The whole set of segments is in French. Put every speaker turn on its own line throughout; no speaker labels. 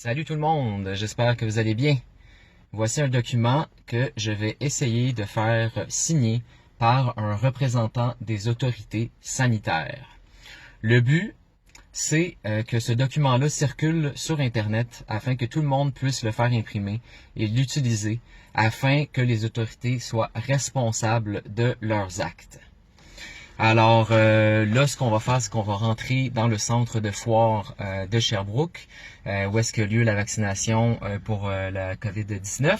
Salut tout le monde, j'espère que vous allez bien. Voici un document que je vais essayer de faire signer par un représentant des autorités sanitaires. Le but, c'est que ce document-là circule sur Internet afin que tout le monde puisse le faire imprimer et l'utiliser afin que les autorités soient responsables de leurs actes. Alors là, ce qu'on va faire, c'est qu'on va rentrer dans le centre de foire de Sherbrooke, où est-ce que lieu la vaccination pour la COVID-19.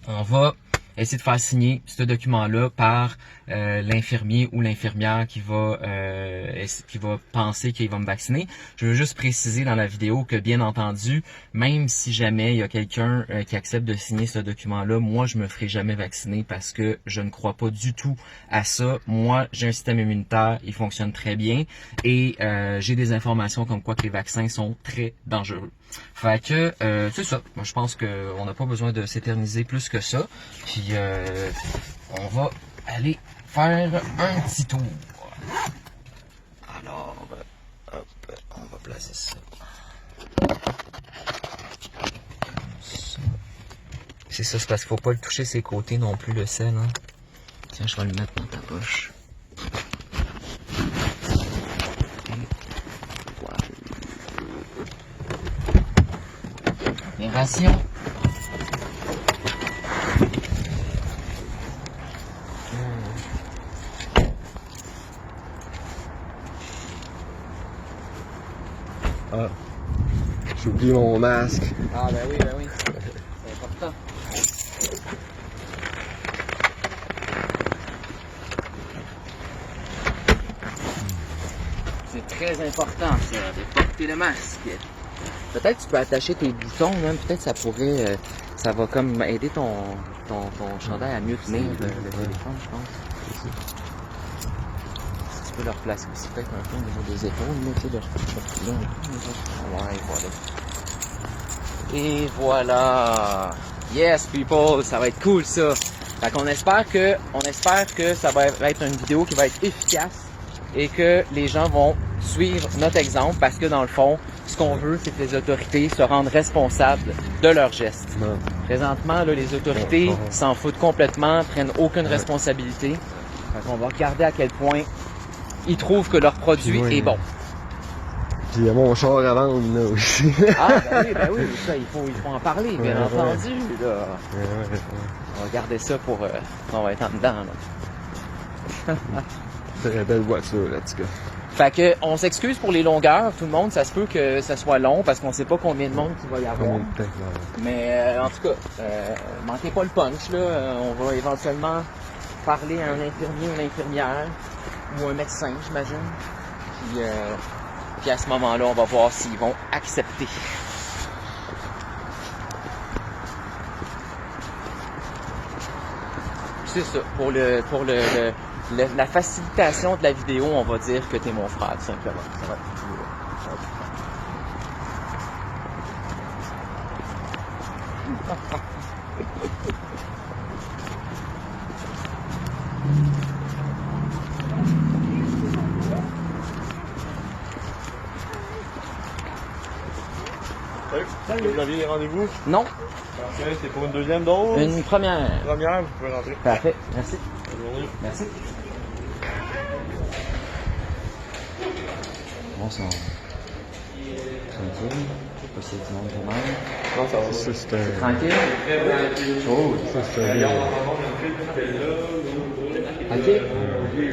On va essayer de faire signer ce document-là par l'infirmier ou l'infirmière qui va penser qu'il va me vacciner. Je veux juste préciser dans la vidéo que, bien entendu, même si jamais il y a quelqu'un qui accepte de signer ce document-là, moi, je me ferai jamais vacciner parce que je ne crois pas du tout à ça. Moi, j'ai un système immunitaire, il fonctionne très bien et j'ai des informations comme quoi que les vaccins sont très dangereux. Fait que, c'est ça. Moi, je pense qu'on n'a pas besoin de s'éterniser plus que ça. Puis, on va aller faire un petit tour. Alors, hop, on va placer ça. C'est ça, c'est parce qu'il faut pas le toucher ses côtés non plus, le sel. Hein. Tiens, je vais le mettre dans ta poche. Les rations.
Ah, j'ai oublié mon masque.
Ah ben oui, c'est important. C'est très important ça, de porter le masque. Peut-être que tu peux attacher tes boutons, même peut-être ça pourrait, ça va comme aider ton chandail à mieux tenir le téléphone, je pense. Si tu peux le replacer aussi peut-être un peu au niveau des épaules, mais tu sais, ouais, voilà. Et voilà. Yes, people, ça va être cool ça. Fait qu'on espère que ça va être une vidéo qui va être efficace et que les gens vont suivre notre exemple parce que dans le fond, ce qu'on veut, c'est que les autorités se rendent responsables de leurs gestes.
Non.
Présentement, là, les autorités s'en foutent complètement, prennent aucune responsabilité. Fait qu'on va regarder à quel point ils trouvent que leur produit est bon.
Puis il y a mon char à vendre là aussi.
Ah ben oui, ça, il faut en parler, bien entendu. Là. On va garder ça pour on va être en dedans. Là.
C'est une belle voiture là, en tout cas.
Fait que on s'excuse pour les longueurs, tout le monde, ça se peut que ça soit long parce qu'on sait pas combien de monde qu'il va y avoir. Mais en tout cas, manquez pas le punch là, on va éventuellement parler à un infirmier ou une infirmière ou un médecin, j'imagine. Puis à ce moment-là, on va voir s'ils vont accepter. C'est ça, pour la facilitation de la vidéo, on va dire que t'es mon frère, tout simplement. Ça va être cool.
Salut. Vous aviez des rendez-vous?
Non,
Ok, c'est pour une deuxième dose?
une première.
Première, vous pouvez rentrer.
Parfait, merci.
Bonne journée.
Merci. Bon sang. Tranquille. Je sais pas s'il y a du monde quand même.
Non, ça va.
Ça, c'est un...
Tranquille. Oh,
Ça, c'est un...
ok.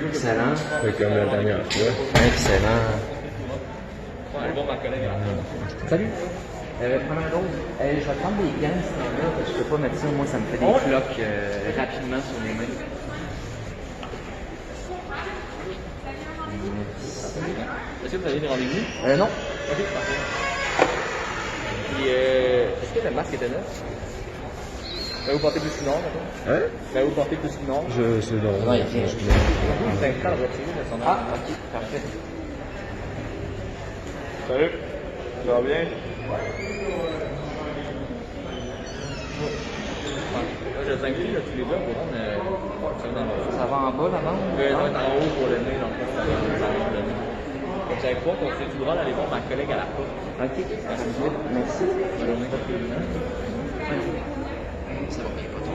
Excellent.
C'est comme la dernière fois.
Excellent. Salut. Première dose. Je vais prendre des gants ce temps-là, parce que je peux pas mettre ça. Moi, ça me fait des cloques rapidement sur les mains.
Est-ce que vous avez des rendez-vous?
Non.
Ok, parfait. Puis, est-ce que le masque était neuf? Vous portez plus qu'une heure, maintenant?
Hein?
Vous portez plus qu'une heure?
Je sais donc.
Ouais, viens.
Vous avez prêt à le retirer de son
Ah, ok, parfait.
Salut. Ça va bien? Là, je t'inclus, là, tous les deux, pour rendre,
Ça va en bas, là-bas?
en haut pour le nez, dans le fond, ça va le nez. Vous allez pouvoir continuer tout droit d'aller voir ma collègue à la porte. OK. Merci. Bonne journée.
Ça va bien, pas trop.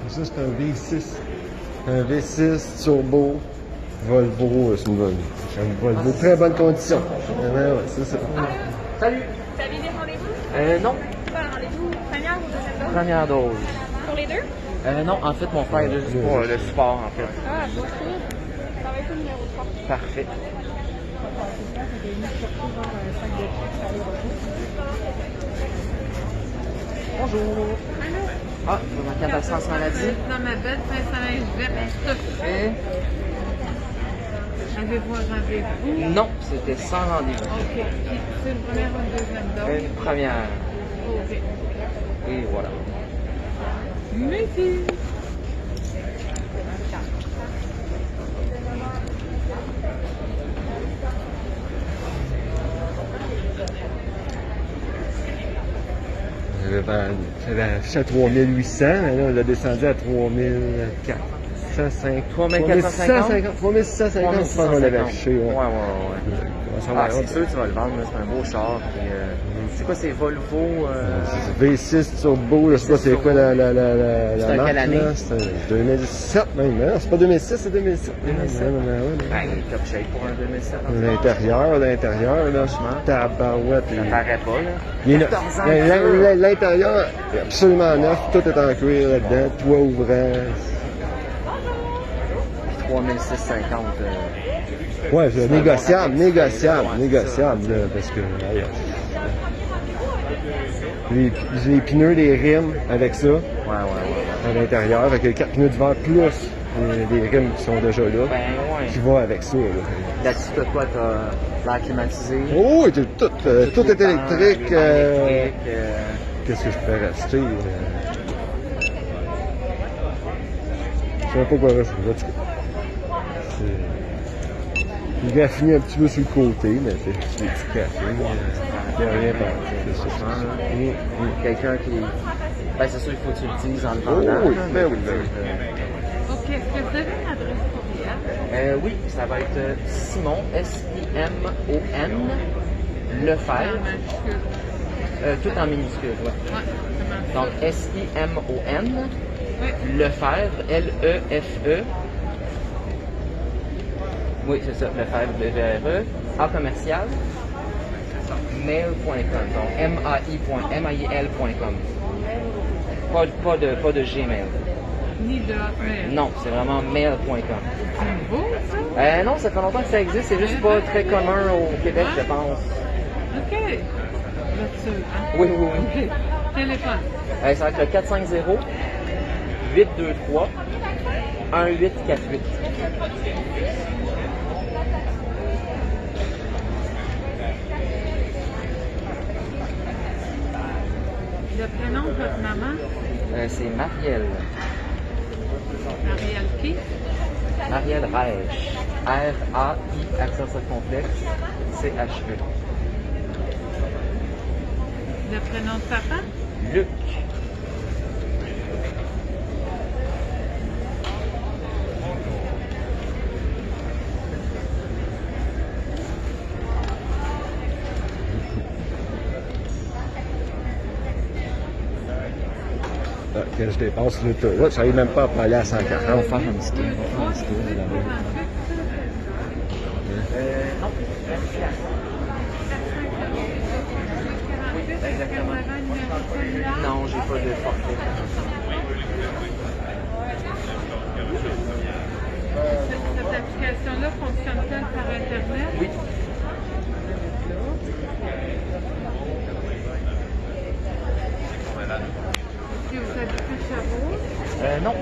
Ça, c'est un V6. Un V6 turbo Volvo. C'est une Volvo. Très bonne condition. Ouais, c'est ça.
Salut.
Vous avez des rendez-vous?
Non.
Pas un rendez-vous première ou deuxième dose?
Première dose.
Pour les deux?
Non, en fait, mon frère est juste pour le support, en fait.
Ah, bon, ça va être le numéro 3.
Parfait. Bonjour.
Allô?
Ah, vous manquez d'absence maladie?
Dans ma belle personnage verte.
Et...
Avez-vous un rendez-vous?
Non, c'était sans rendez-vous.
OK. Puis, c'est une première ou une deuxième dose?
Une première.
OK.
Et voilà.
Merci.
J'avais acheté à 3800, mais là, on l'a descendu à 3450.
3450?
3650, je pense qu'on l'avait acheté. Ouais.
Ah, c'est sûr que tu vas le vendre, là, c'est un beau char. Puis, c'est quoi, c'est Volvo?
V6 Turbo, je sais pas c'est quoi la
C'est en
marque.
quelle année?
Là. C'est 2007 même. Non, c'est pas 2006, c'est 2007.
2007.
Ouais.
Top shape pour un 2007.
L'intérieur, là, tabarouette.
Ça paraît pas, là.
Il est neuf.
14 ans de cuir.
L'intérieur est absolument neuf, tout est en cuir là-dedans, toit ouvrant.
3650.
Ouais, c'est négociable, là, parce que les pneus, les rimes avec ça,
Ouais.
à l'intérieur, avec les 4 pneus devant plus les rimes qui sont déjà là,
Ben, ouais.
qui vont avec ça. Là.
Là-dessus, t'as quoi? T'as l'air climatisé?
Oh, tout est électrique.
Électrique.
Qu'est-ce que je pourrais racheter? Je sais pas quoi racheter. En tout cas, il est raffiné un petit peu sur le côté, mais c'est des petits cafés. Il n'y a rien par c'est ça.
Quelqu'un qui... Ben, c'est sûr, il faut que tu le dises en le vendant.
Oh, oui,
là,
ben
mais
oui, ben oui.
OK. Est-ce que vous avez une adresse courriel?
Oui, ça va être Simon, S-I-M-O-N,
En
Lefebvre,
majuscule.
tout en minuscule, ouais.
Ouais, c'est marqué.
Donc, S-I-M-O-N,
Oui.
Lefebvre, L-E-F-E. Oui, c'est ça, Lefebvre, B-V-R-E, en commercial, mail.com, donc mail.com. Pas de Gmail.
Ni de Hotmail.
Non, c'est vraiment mail.com.
C'est beau, ça?
Non, ça fait longtemps que ça existe, c'est juste pas très commun au Québec, je pense.
OK. Là-dessus, hein?
Oui.
OK. Téléphone.
Ça va être le 450-823-1848.
Le prénom de votre maman?
C'est Marielle.
Marielle qui?
Marielle Reich. R-A-I, accent circonflexe, C-H-E.
Le prénom de papa?
Luc.
Quand je dépasse l'autoroute, ça n'arrive même pas à aller à 140.
On va faire un petit tour. Non. Non, j'ai pas de forfait.
Cette application-là fonctionne-t-elle par Internet?
Oui.
Est-ce que vous habitez Sherbrooke?
Non.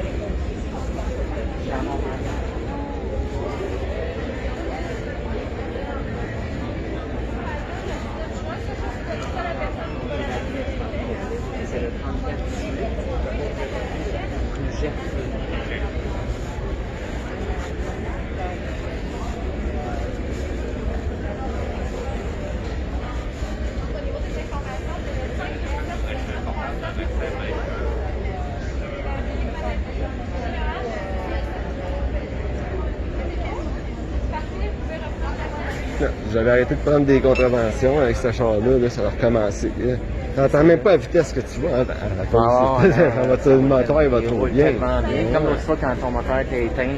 C'est le 34 rue Gerfay.
Non, j'avais arrêté de prendre des contraventions avec ce char-là, là, ça a recommencé. T'entends même pas la vitesse que tu vois à cause le moteur il va trop bien.
Tellement bien. Comme l'autre fois quand ton moteur était éteint,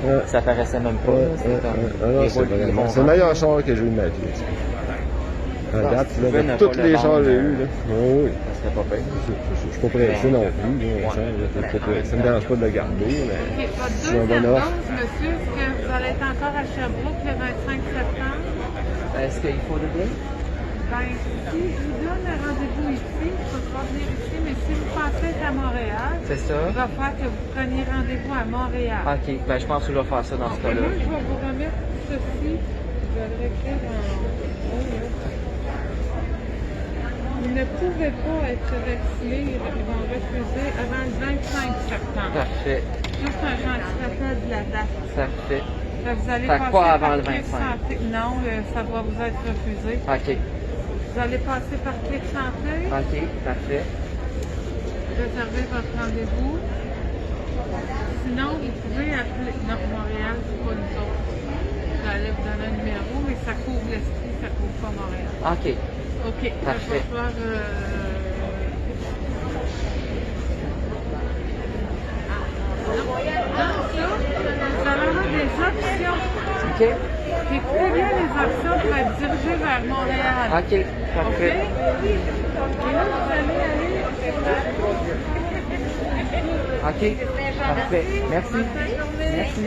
Ouais.
ça paraissait même pas.
Ouais,
C'était
ouais,
comme-
ouais. Ah non,
il
c'est
roule, il
vraiment-
monte.
c'est le meilleur char que j'ai eu de ma vie. Ça. À
Ah,
date,
si tu
là,
veux
de
ne
tous
pas
les
le
chars que j'ai
vendre,
eu, là. Oh, oui.
Ça serait pas pire.
Je suis pas pressé non plus, là, mon char, là, c'est pas pressé. Ça me dérange pas de le garder, mais
OK, votre
c'est un bon
deuxième
offre.
dose, monsieur, est-ce que vous allez être encore à Sherbrooke le 25 septembre?
Est-ce qu'il faut doubler?
Ben, si je vous donne un rendez-vous ici, il faudra venir ici, mais si vous pensez être à Montréal,
C'est ça?
il va falloir que vous preniez rendez-vous à Montréal.
Ok, ben je pense que je vais faire ça dans ce
Et
cas-là.
moi, je vais vous remettre ceci. Je vais le écrire en haut, là. Vous ne pouvez pas être vacciné, ils vont refuser avant le 25 septembre.
Parfait,
Juste un gentil rappel de la date.
parfait.
Fait que vous allez
Fait que
passer
pas avant
par
le
Clic
25.
Santé. Non, ça va vous être refusé.
Ok,
Vous allez passer par Clic Santé,
ok, parfait.
réserver votre rendez-vous. Sinon, vous pouvez appeler. Non, Montréal, c'est pas nous autres. J'allais vous donner un numéro, mais ça couvre l'Estrie, ça couvre pas Montréal.
Ok,
OK.
Parfait.
Je vais faire, vous allez avoir des options.
ok,
Écoutez bien les options pour être dirigé vers Montréal.
ok,
OK?
parfait.
Et là, vous allez aller.
Ok, parfait. Merci.
Bonne fin de journée.
Merci.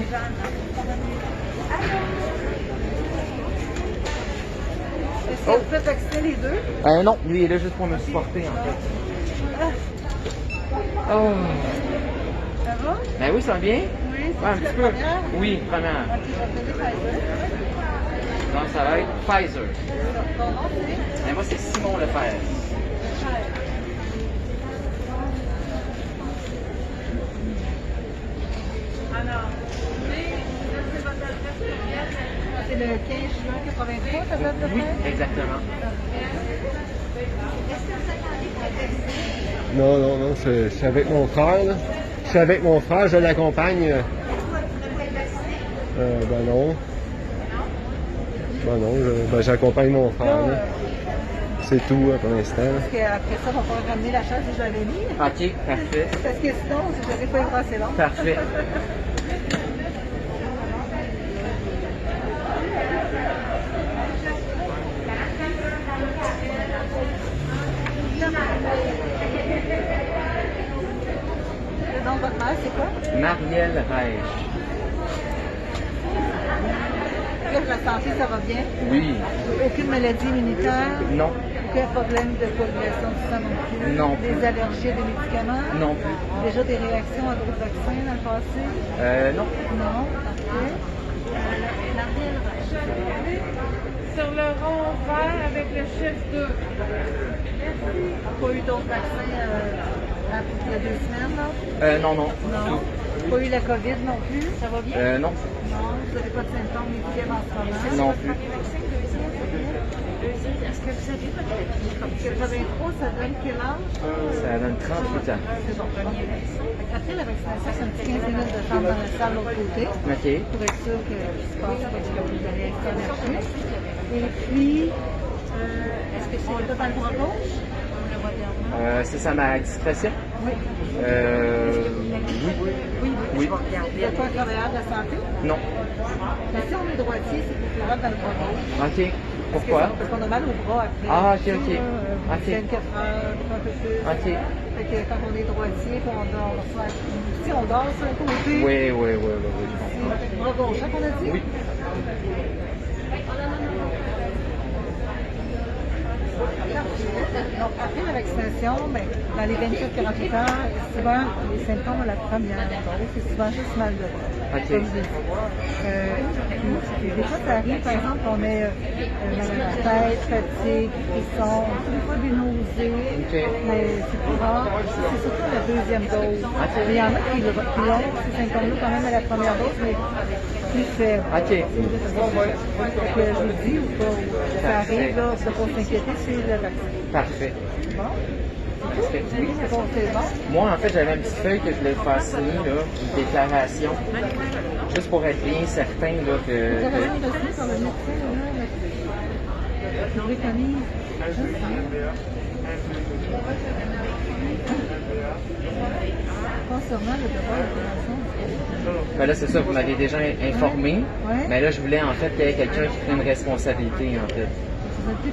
Est-ce que vous pouvez vacciner les deux?
Non, lui il est là juste pour me supporter en fait. Oh.
Ça va?
Ben oui, ça va bien?
Oui,
Ouais, un
c'est
petit
la
peu.
première?
Oui, première.
OK, je vais te donner Pfizer.
Donc ça va être Pfizer.
Ton nom, c'est?
Mais moi c'est Simon Lefebvre.
Alors, c'est votre adresse courriel. C'est le 15 juin 83, ta date de
Oui,
fête?
exactement.
Non, non, non, je suis avec mon frère, là. Je suis avec mon frère, je l'accompagne. Ben non. Ben non, j'accompagne mon frère, là. C'est tout, pour l'instant.
Parce qu'après ça, on va pouvoir ramener la chaise que j'avais mis.
Ok, parfait.
Parce que sinon, je n'aurais pas été assez long.
Parfait.
Le nom de votre mère, c'est quoi?
Marielle Reich.
Là, la santé, ça va bien?
Oui.
Aucune maladie immunitaire?
Non.
Aucun problème de coagulation du sang non plus?
Non plus.
Des allergies à des médicaments?
Non plus.
Déjà des réactions à d'autres vaccins dans le passé?
Non.
Non. Parfait.
Sur le rond vert avec le chiffre 2.
Pas eu d'autres vaccins il y a 2 semaines, là?
Non, non.
Non. Pas eu la COVID non plus? Ça va bien?
Non.
Non, vous n'avez pas de symptômes médicaux en ce moment?
Non plus.
Est-ce que vous savez votre avis? 83, ça donne quel âge?
Ça donne 38 ans.
C'est bon. Après la vaccination, c'est un petit 15 minutes de temps dans la salle de l'autre côté
Ok.
pour être sûr que se passe pas ce que vous allez être émergé. Et puis, est-ce que c'est tout dans le bras gauche ou le Moderna?
C'est sa maladie discrétion?
Oui.
Oui.
Oui.
Oui.
Vous n'êtes pas un travailleur de la santé?
Non.
Mais si on est droitier, c'est pour faire dans le bras gauche.
Ok. Pourquoi?
Parce qu'on a mal au bras après.
Ah, ok, ok.
On
Ok.
fait 4 heures, un peu plus.
Ok.
Fait que quand on est droitier, puis on dort, si on dort sur un côté,
Oui, je comprends.
c'est bras gauche, hein, qu'on a dit?
Oui.
Donc, après la vaccination, ben, dans les 24-48 heures, souvent, les symptômes de la première dose, c'est souvent juste mal de bras.
Ok.
Comme je dis. Puis des fois, ça arrive, par exemple, on est mal à la tête, fatigue, frisson, des fois des nausées,
Ok.
mais c'est plus rare. C'est surtout la deuxième dose. Mais il y en a qui ont ces symptômes-là quand même à la première dose, mais plus faibles.
Ok.
Donc, je vous dis ou pas, ça arrive, là, c'est pas s'inquiéter, c'est le vaccin.
Parfait.
Bon?
Parfait. Oui.
C'est bon, c'est bon.
Moi, en fait, j'avais une petite feuille que je voulais faire signer, là, une déclaration, juste pour être bien certain là,
Vous avez
que...
rien reçu par le médecin, là, Je préconise. Concernant le devoir de prévention,
Ben là, c'est ça, vous m'avez déjà informé.
Ouais.
Mais là, je voulais en fait qu'il y ait quelqu'un qui prenne responsabilité, en fait,
vous êtes plus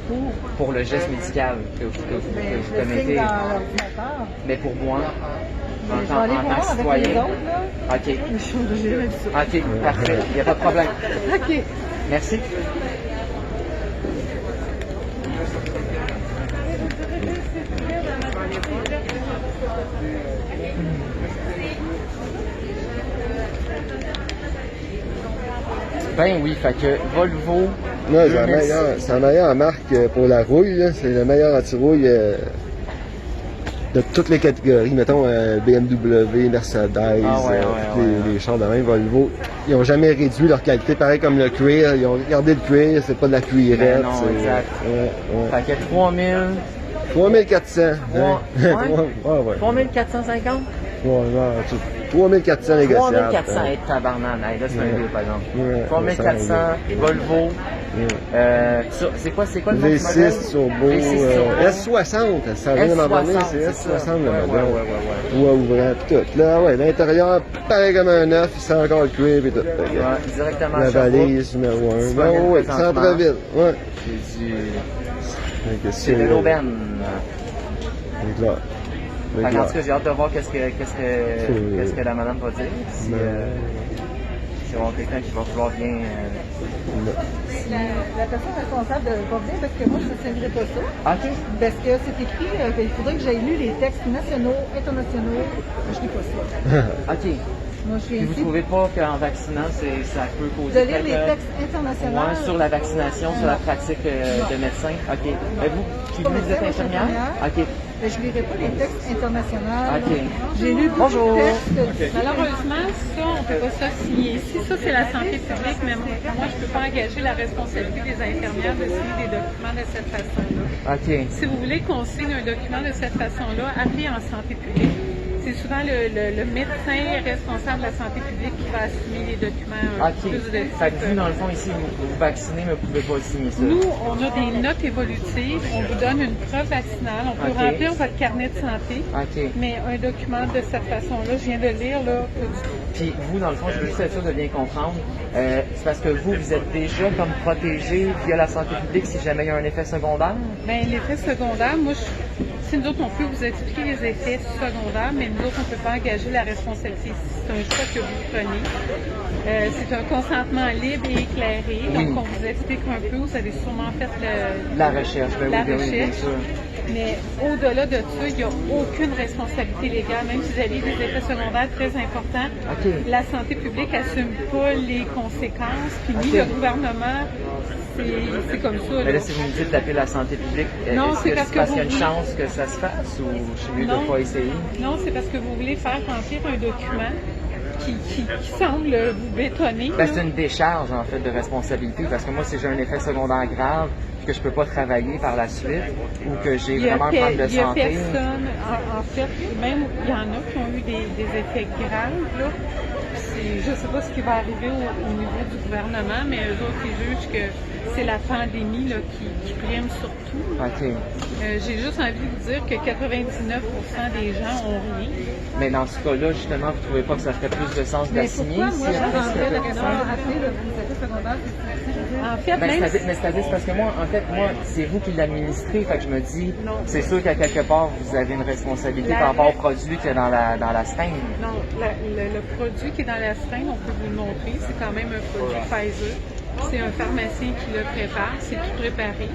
pour.
le geste médical que vous
Ben, je le
commettez.
signe dans l'ordinateur.
Mais pour moi,
Mais je vais
en
aller
tant que
voir avec les
citoyen.
autres, là.
OK.
Je suis obligée de ça.
OK, parfait. Il n'y a pas de problème.
OK.
Merci. Ben oui, fait que Volvo.
Non,
2006.
c'est la meilleure marque pour la rouille, là. C'est la meilleure anti-rouille de toutes les catégories. Mettons BMW, Mercedes,
ouais.
les chars de même, Volvo. Ils n'ont jamais réduit leur qualité, pareil comme le cuir. Ils ont gardé le cuir, c'est pas de la cuirette.
Ben non,
c'est-
exact.
Ouais.
Fait que 3000.
3400.
Trois-
Ouais.
3450?
Ouais, non, 3400 négociables.
3400, hey, tabarnane. Hey, là, c'est un
Ouais.
deal, par exemple.
Ouais,
3400, Volvo. C'est quoi le nom du modèle?
V6 Turbo,
V6 Turbo.
S60, ça vient de m'abonner, c'est S60 le modèle.
Ouais.
Toit ouvrant, pis tout. Là, ouais, l'intérieur, pareil comme un neuf, il sent encore le cuivre et tout.
Ouais, directement
La
à Sherbrooke.
valise numéro 1.
Disponible
Ouais,
présentement.
centre-ville, ouais.
C'est de l'aubaine.
C'est clair. C'est
En
clair.
tout cas, j'ai hâte de voir qu'est-ce que la madame va dire. Si on va avoir quelqu'un qui va vouloir bien.
La personne responsable va venir parce que moi, je ne signerai pas ça.
OK.
Parce que c'est écrit qu'il faudrait que j'aille lu les textes nationaux, internationaux. Je ne lis pas ça.
OK.
Moi, je suis
Puis vous
ici
trouvez pas qu'en vaccinant, ça peut
de
causer
lire les textes internationaux.
Ouais, sur la vaccination, sur la pratique de médecin. OK. Mais vous, qui venez, vous êtes infirmière? OK.
Mais je ne lirai pas les textes internationaux.
OK.
J'ai lu beaucoup
Bonjour.
de textes.
Malheureusement, ça, on ne peut pas s'assigner ici. Ça, c'est la santé publique, mais moi, je ne peux pas engager la responsabilité des infirmières de signer des documents de cette façon-là.
OK.
Si vous voulez qu'on signe un document de cette façon-là, appelez en santé publique. C'est souvent le médecin responsable de la santé publique qui va assumer les documents
OK.
plus de
Fait que vous, dans le fond, ici, vous vaccinez, mais vous ne pouvez pas signer ça.
Nous, on a des notes évolutives, on vous donne une preuve vaccinale, on peut
OK.
remplir votre carnet de santé,
OK.
mais un document de cette façon-là, je viens de lire, là, pas du tout.
Puis vous, dans le fond, je veux juste être sûr de bien comprendre. C'est parce que vous êtes déjà comme protégé via la santé publique si jamais il y a un effet secondaire?
Bien, l'effet secondaire, moi, si nous autres, on peut vous expliquer les effets secondaires, mais nous autres, on ne peut pas engager la responsabilité. C'est un choix que vous prenez. C'est un consentement libre et éclairé.
Oui.
Donc, on vous explique un peu. Vous avez sûrement fait
La recherche, ben
la
oui, bien
recherche.
sûr.
Mais au-delà de ça, il n'y a aucune responsabilité légale, même si vous avez des effets secondaires très importants.
OK.
La santé publique n'assume pas les conséquences, puis ni
OK.
le gouvernement, c'est comme ça.
Mais
là.
là, si vous me dites d'appeler la santé publique,
Non,
est-ce
c'est
que
parce
c'est
que
parce qu'il y a
vous
une
voulez-
chance que ça se fasse ou je suis mieux de
Non.
ne pas essayer?
Non, c'est parce que vous voulez faire remplir un document qui semble vous bétonner.
Ben,
là.
c'est une décharge, en fait, de responsabilité parce que moi, si j'ai un effet secondaire grave, que je peux pas travailler par la suite ou que j'ai
Il y a,
vraiment un problème de
il y a
santé.
personne, en fait, même il y en a qui ont eu des effets graves. Là. Je ne sais pas ce qui va arriver au niveau du gouvernement, mais eux autres, ils jugent que c'est la pandémie là, qui prime surtout.
OK.
J'ai juste envie de vous dire que 99% des gens ont rien.
Mais dans ce cas-là, justement, vous trouvez pas que ça ferait plus de sens
Mais
d'assigner
pourquoi moi,
si
je
on
prendrais
risque
la
de-
responsabilité de vos effets secondaires?
En fait,
Ben,
même
c'est-à-dire, c'est parce que moi, en fait, c'est vous qui l'administrez, fait que je me dis, c'est sûr qu'à quelque part, vous avez une responsabilité par rapport au produit qu'il y a dans la seringue.
non, le produit qui est dans la seringue, on peut vous le montrer, c'est quand même un produit Pfizer. C'est un pharmacien qui le prépare, c'est tout préparé.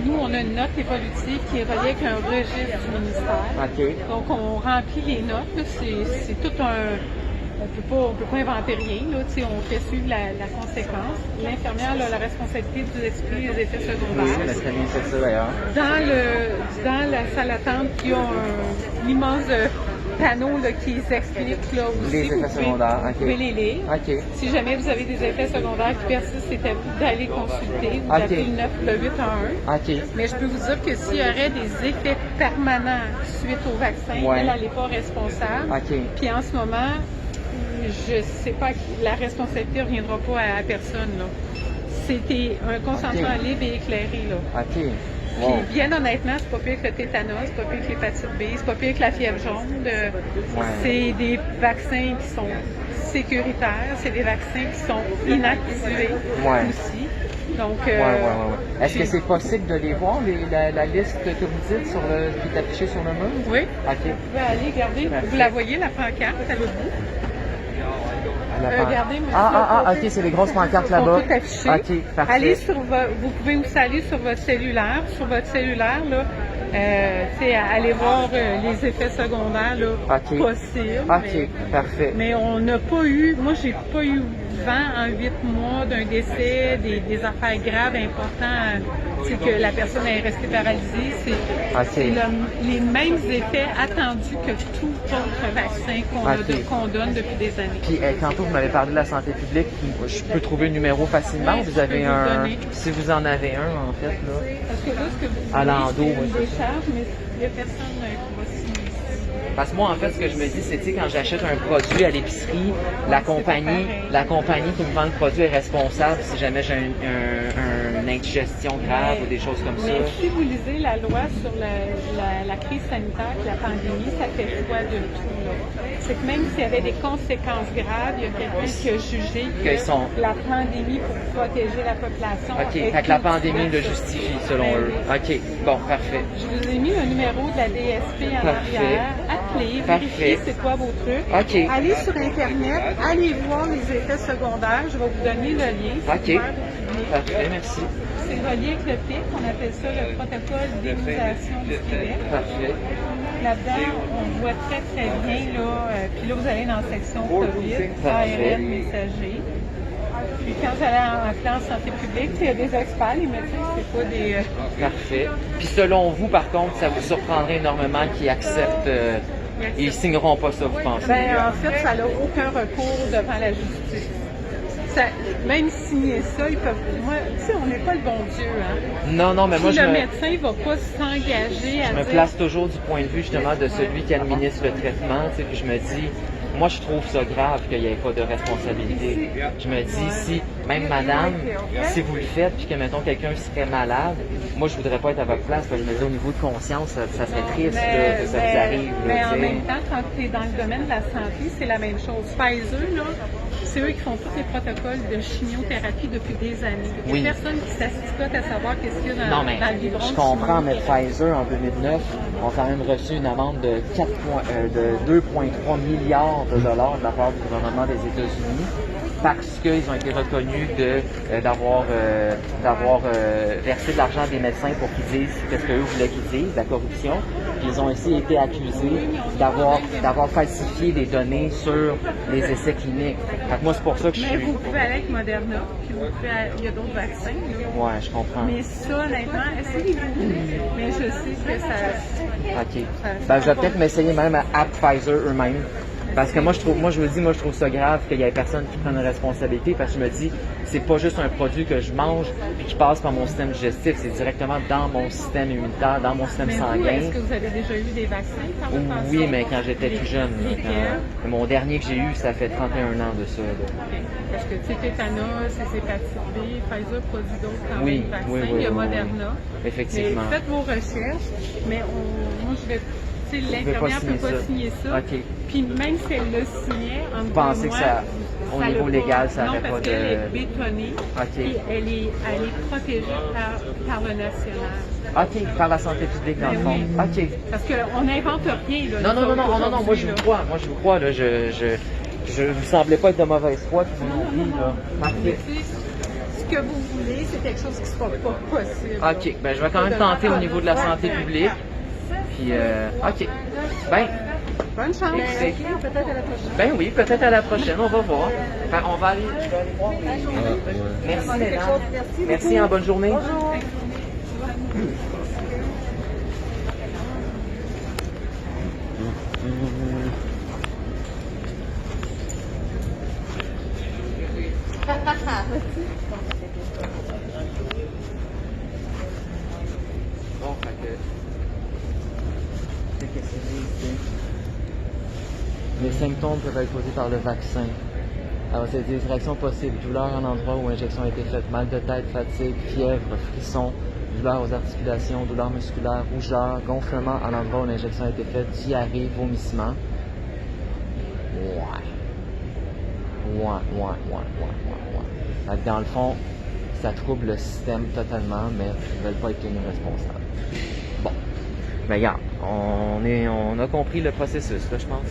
Nous, on a une note évolutive qui est reliée avec un registre du ministère.
OK.
Donc, on remplit les notes. là. C'est tout un... On peut pas inventer rien. Là. Tu sais, on fait suivre la conséquence. L'infirmière a la responsabilité de vous expliquer les effets
Oui,
secondaires.
elle a très bien fait ça d'ailleurs.
Dans la salle d'attente, il y a un immense panneau là, qui explique là, aussi.
Les effets secondaires,
Vous
OK.
pouvez les lire.
OK.
Si jamais vous avez des effets secondaires qui persistent, c'est à vous d'aller consulter ou
OK.
d'appeler le 811.
OK.
Mais je peux vous dire que s'il y aurait des effets permanents suite au vaccin,
Ouais.
elle n'est pas responsable.
OK.
Puis en ce moment, je sais pas, la responsabilité ne reviendra pas à personne. Là. C'était un consentement libre et éclairé, là.
OK.
Puis,
Wow.
bien honnêtement, c'est pas pire que le tétanos, c'est pas pire que l'hépatite B, c'est pas pire que la fièvre jaune. C'est des vaccins qui sont sécuritaires, c'est des vaccins qui sont inactivés aussi. Donc,
Est-ce que c'est possible de les voir, la liste que vous dites qui est affichée sur le mur?
oui,
OK.
vous pouvez aller regarder, vous la voyez, la pancarte à l'autre bout. Regardez,
OK, c'est les grosses pancartes
sont
là-bas.
toutes affichées.
OK, parfait.
Allez vous pouvez aussi aller sur votre cellulaire. Sur votre cellulaire, là, allez voir les effets secondaires là, possibles.
OK, parfait.
Mais on n'a pas eu, moi j'ai pas eu vent en 8 mois d'un décès, des affaires graves importantes, c'est que la personne est restée paralysée. C'est les mêmes effets attendus que tout autre vaccin qu'on donne depuis des années.
Puis tantôt vous m'avez parlé de la santé publique, je peux trouver le numéro facilement.
Oui,
vous avez un,
donner.
si vous en avez un en fait là.
Parce que là, ce que vous
à
voulez,
l'endos,
c'est
moi,
une décharge, mais il n'y a personne qui va signer.
Parce que moi, en fait, ce que je me dis, c'est, tu sais, quand j'achète un produit à l'épicerie, la compagnie qui me vend le produit est responsable si jamais j'ai une indigestion grave ou des choses comme ça.
Mais si vous lisez la loi sur la crise sanitaire et la pandémie, ça fait foi de tout. C'est que même s'il y avait des conséquences graves, il y a quelqu'un qui a jugé que la pandémie pour protéger la population.
OK, fait que la pandémie le justifie selon eux. OK, bon, parfait.
Je vous ai mis un numéro de la DSP en arrière. Appelez, vérifiez c'est quoi vos trucs.
OK.
Allez sur Internet, allez voir les effets secondaires. Je vais vous donner le lien.
OK. Parfait, merci.
C'est relié avec le PIC, on appelle ça le protocole d'immunisation du Québec.
Parfait.
Là-dedans, on voit très très bien, là, puis là vous allez dans la section COVID, ARN messager. Puis quand vous allez en santé publique, il y a des experts, les médecins, c'est pas des...
Parfait. Puis selon vous, par contre, ça vous surprendrait énormément qu'ils acceptent... ils signeront pas ça, vous pensez?
Ben, en fait, ça n'a aucun recours devant la justice. Même signer ça, ils peuvent... Moi, tu sais, on n'est pas le bon Dieu, hein?
Non, mais moi,
le médecin ne va pas s'engager à
Je me place toujours du point de vue, justement, de celui qui administre le traitement, tu sais, puis je me dis... Moi, je trouve ça grave qu'il n'y ait pas de responsabilité. Je me dis, si, même madame, si vous le faites, puis que, mettons, quelqu'un serait malade, moi, je voudrais pas être à votre place, parce que je me dis, au niveau de conscience, ça serait triste là, que ça vous arrive.
Mais en même temps, quand tu es dans le domaine de la santé, c'est la même chose. Pfizer, là, c'est eux qui font tous les protocoles de chimiothérapie depuis des années. Il n'y a personne qui s'assistote à savoir qu'est-ce qu'il y a dans le biberon.
Je comprends, mais Pfizer, en 2009, ont quand même reçu une amende de 2,3 milliards de dollars de la part du gouvernement des États-Unis parce qu'ils ont été reconnus d'avoir versé de l'argent des médecins pour qu'ils disent ce qu'eux voulaient qu'ils disent, la corruption. Puis ils ont aussi été accusés d'avoir falsifié des données sur les essais cliniques. Fait que moi, c'est pour ça que je suis...
Mais vous pouvez aller avec Moderna, puis il y a d'autres vaccins. Là.
Ouais, je comprends.
Mais ça, honnêtement, essayez-vous. Mais je sais que ça...
OK. Ben, je vais peut-être m'essayer même à Pfizer eux-mêmes. Parce que moi, je trouve ça grave qu'il y ait personne qui prenne une responsabilité parce que je me dis, c'est pas juste un produit que je mange puis qui passe par mon système digestif, c'est directement dans mon système immunitaire, dans mon système sanguin.
Est-ce que vous avez déjà eu des vaccins par le passé?
Oui, mais quand j'étais plus jeune. Mon dernier que j'ai eu, ça fait 31 ans de ça.
Okay. Parce que, tu sais, tétanos, c'est hépatite B, Pfizer produit d'autres quand même vaccins, il y a Moderna.
Effectivement.
Mais faites vos recherches, mais moi, je vais... L'infirmière ne peut pas signer ça.
Okay.
Puis même si elle le signait, en
vous pensez que ça, au niveau légal, ça n'aurait pas de...
Non, parce qu'elle est bétonnée et elle est protégée par le national.
OK, par la santé publique, dans le fond. OK.
Parce qu'on n'invente rien. Là,
non, moi je vous crois. Là, je vous semblais pas être de mauvaise foi, puis vous non plus, là. Parfait.
Ce que vous voulez, c'est quelque chose qui ne sera pas possible.
OK, ben je vais quand même tenter au niveau de la santé publique. Puis, OK. Ben,
bonne chance. Peut-être à la prochaine.
Ben oui, peut-être à la prochaine, on va voir. Ben, on va aller, je vais aller voir. Merci, mesdames. Merci, en bonne journée.
Bonjour.
Bon, fait que... C'est qu'est-ce que c'est? Les symptômes peuvent être causés par le vaccin. Alors, c'est des réactions possibles. Douleur en endroit où l'injection a été faite, mal de tête, fatigue, fièvre, frisson, douleur aux articulations, douleur musculaire, rougeur, gonflement à l'endroit où l'injection a été faite, diarrhée, vomissement. Ouais. Fait que dans le fond, ça trouble le système totalement, mais ils ne veulent pas être tenus responsables. Bon. Mais regarde, on a compris le processus, là, je pense. Là.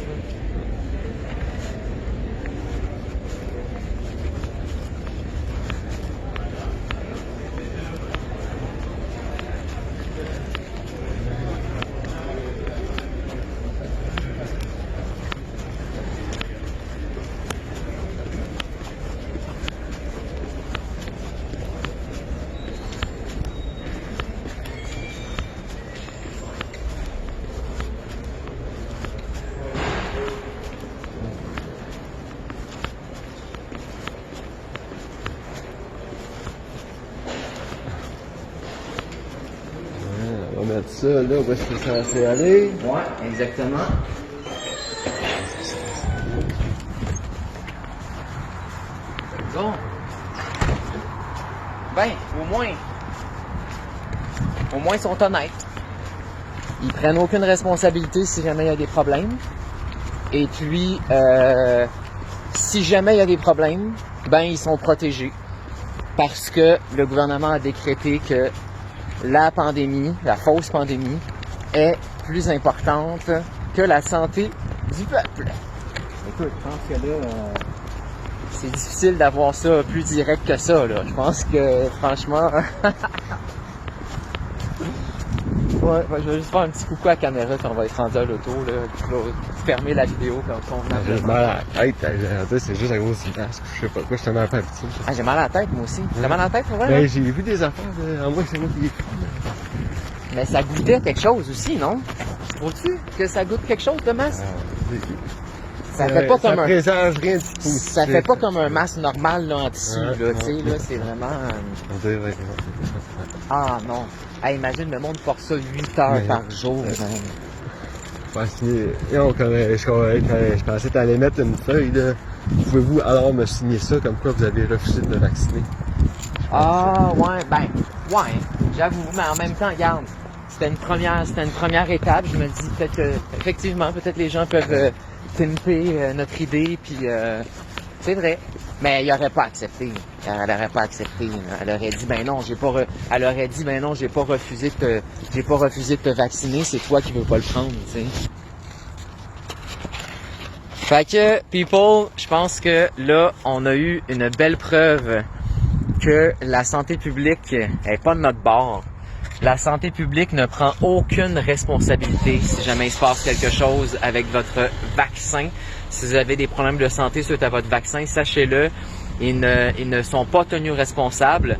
On va mettre ça là où est-ce que c'est censé aller.
Ouais, exactement. Bon. Ben, au moins ils sont honnêtes. Ils prennent aucune responsabilité si jamais il y a des problèmes. Et puis, si jamais il y a des problèmes, ben ils sont protégés. Parce que le gouvernement a décrété que la pandémie, la fausse pandémie, est plus importante que la santé du peuple. Écoute, je pense que là, c'est difficile d'avoir ça plus direct que ça, là. Je pense que, franchement... ouais, je vais juste faire un petit coucou à la caméra quand on va être rendu à l'auto, là. Fermer la vidéo quand on
J'ai mal à la tête, c'est juste à cause du masque. Je sais pas quoi, je te mets un peu petit.
Ah, j'ai mal à la tête, moi aussi. T'as mal à la tête, pour vrai?
Ben, j'ai vu des affaires, en moi, c'est moi qui ai
Mais ça goûtait quelque chose aussi, non? Trouves-tu que ça goûte quelque chose, le masque? Ça fait pas comme
ça
un...
présage rien de positif.
Ça fait pas comme un masque normal, là, en tissu,
Ouais,
là, tu sais,
non.
là, c'est vraiment...
On dirait,
Ah, non. Hey, imagine, le monde porte ça 8 heures
Mais-
par jour, man.
Je pensais que t'allais mettre une feuille, là. Pouvez-vous alors me signer ça comme quoi vous avez refusé de me vacciner?
Ah, ouais, ben, ouais, j'avoue, mais en même temps, regarde, c'était une première étape, je me dis peut-être que, effectivement, peut-être les gens peuvent timper notre idée, puis c'est vrai, mais il aurait pas accepté, elle aurait pas accepté, elle aurait dit, ben non, j'ai pas refusé de te vacciner, c'est toi qui veux pas le prendre, tu sais. Fait que, people, je pense que là, on a eu une belle preuve que la santé publique est pas de notre bord. La santé publique ne prend aucune responsabilité si jamais il se passe quelque chose avec votre vaccin. Si vous avez des problèmes de santé suite à votre vaccin, sachez-le, ils ne sont pas tenus responsables.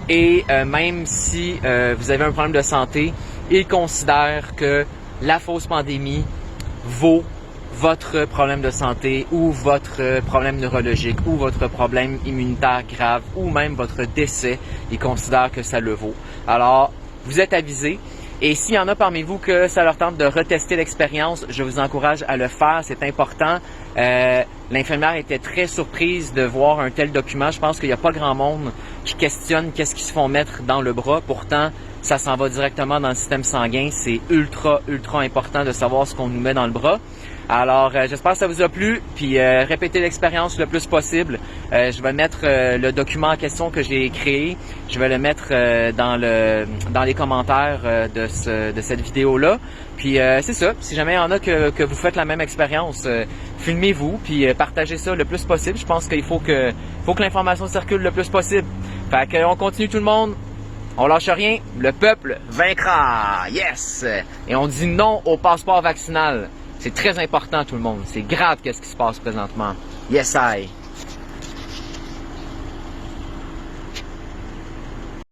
Et même si vous avez un problème de santé, ils considèrent que la fausse pandémie vaut votre problème de santé ou votre problème neurologique ou votre problème immunitaire grave ou même votre décès, ils considèrent que ça le vaut. Alors, vous êtes avisés. Et s'il y en a parmi vous que ça leur tente de retester l'expérience, je vous encourage à le faire, c'est important. L'infirmière était très surprise de voir un tel document. Je pense qu'il n'y a pas grand monde qui questionne qu'est-ce qu'ils se font mettre dans le bras. Pourtant, ça s'en va directement dans le système sanguin. C'est ultra important de savoir ce qu'on nous met dans le bras. Alors, j'espère que ça vous a plu, puis répétez l'expérience le plus possible. Je vais mettre le document en question que j'ai créé. Je vais le mettre dans les commentaires de cette vidéo-là. Puis c'est ça, si jamais il y en a que vous faites la même expérience, filmez-vous, puis partagez ça le plus possible. Je pense qu'il faut que l'information circule le plus possible. Fait qu'on continue tout le monde. On lâche rien, le peuple vaincra! Yes! Et on dit non au passeport vaccinal. C'est très important tout le monde. C'est grave qu'est-ce qui se passe présentement. Yes, I!